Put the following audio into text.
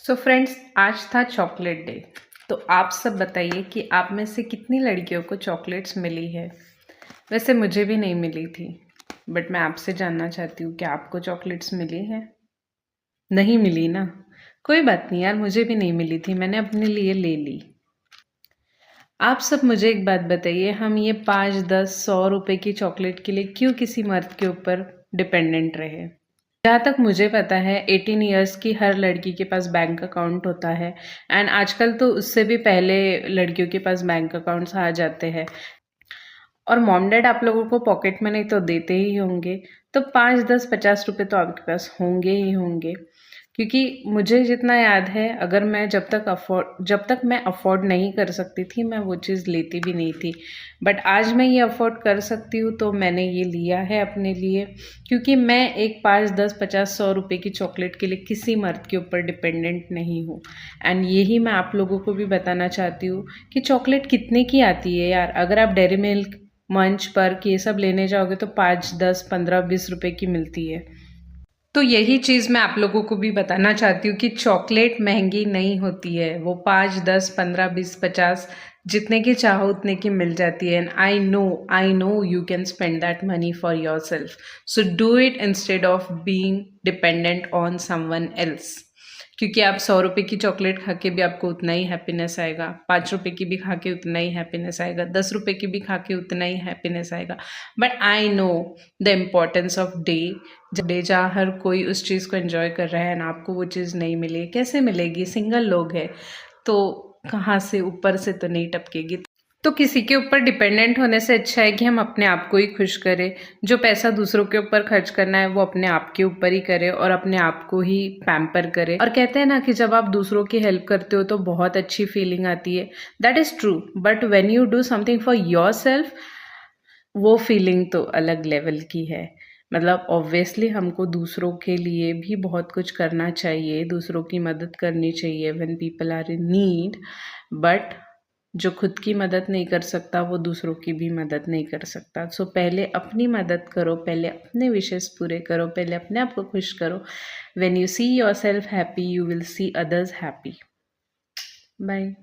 So friends, आज था chocolate day. तो आप सब बताइए कि आप में से कितनी लड़कियों को चॉकलेट्स मिली है। वैसे मुझे भी नहीं मिली थी, बट मैं आपसे जानना चाहती हूँ कि आपको चॉकलेट्स मिली है। नहीं मिली ना? कोई बात नहीं यार, मुझे भी नहीं मिली थी, मैंने अपने लिए ले ली। आप सब मुझे एक बात बताइए, हम ये 5, 10, 100 रुपए की चॉकलेट के लिए क्यों किसी मर्द के ऊपर डिपेंडेंट रहे। जहाँ तक मुझे पता है 18 इयर्स की हर लड़की के पास बैंक अकाउंट होता है। एंड आजकल तो उससे भी पहले लड़कियों के पास बैंक अकाउंट्स आ जाते हैं। और मॉम डैड आप लोगों को पॉकेट मनी तो देते ही होंगे। तो 5, 10, 50 रुपए तो आपके पास होंगे ही होंगे। क्योंकि मुझे जितना याद है, अगर मैं जब तक मैं अफोर्ड नहीं कर सकती थी, मैं वो चीज़ लेती भी नहीं थी। बट आज मैं ये अफोर्ड कर सकती हूँ, तो मैंने ये लिया है अपने लिए। क्योंकि मैं एक 5, 10, 50, 100 रुपए की चॉकलेट के लिए किसी मर्द के ऊपर डिपेंडेंट नहीं हूँ। एंड यही मैं आप लोगों को भी बताना चाहती हूँ कि चॉकलेट कितने की आती है यार। अगर आप डेयरी मिल्क, मंच पर ये सब लेने जाओगे तो 5, 10, 15, 20 रुपए की मिलती है। तो यही चीज़ मैं आप लोगों को भी बताना चाहती हूँ कि चॉकलेट महंगी नहीं होती है। वो 5, 10, 15, 20, 50 जितने की चाहो उतने की मिल जाती है। And I know you can spend that money for your self. So do it instead of being dependent on someone else. क्योंकि आप 100 रुपए की चॉकलेट खा के भी आपको उतना ही हैप्पीनेस आएगा, 5 रुपए की भी खा के उतना ही हैप्पीनेस आएगा, 10 रुपए की भी खा के उतना ही हैप्पीनेस आएगा। But I know the importance of day जहाँ हर कोई उस चीज़ को एंजॉय कर रहा है ना, आपको वो चीज़ नहीं मिली। कैसे मिलेगी? सिंगल लोग हैं तो कहाँ से, ऊपर से तो नहीं टपकेगी। तो किसी के ऊपर डिपेंडेंट होने से अच्छा है कि हम अपने आप को ही खुश करें। जो पैसा दूसरों के ऊपर खर्च करना है वो अपने आप के ऊपर ही करें और अपने आप को ही पैम्पर करें। और कहते हैं ना कि जब आप दूसरों की हेल्प करते हो तो बहुत अच्छी फीलिंग आती है। That is true, but when you do something for your self, वो फीलिंग तो अलग लेवल की है। मतलब ऑब्वियसली हमको दूसरों के लिए भी बहुत कुछ करना चाहिए, दूसरों की मदद करनी चाहिए when people are in need. But जो खुद की मदद नहीं कर सकता वो दूसरों की भी मदद नहीं कर सकता। सो पहले अपनी मदद करो, पहले अपने विशेस पूरे करो, पहले अपने आप को खुश करो। When you see yourself happy, you will see others happy. Bye.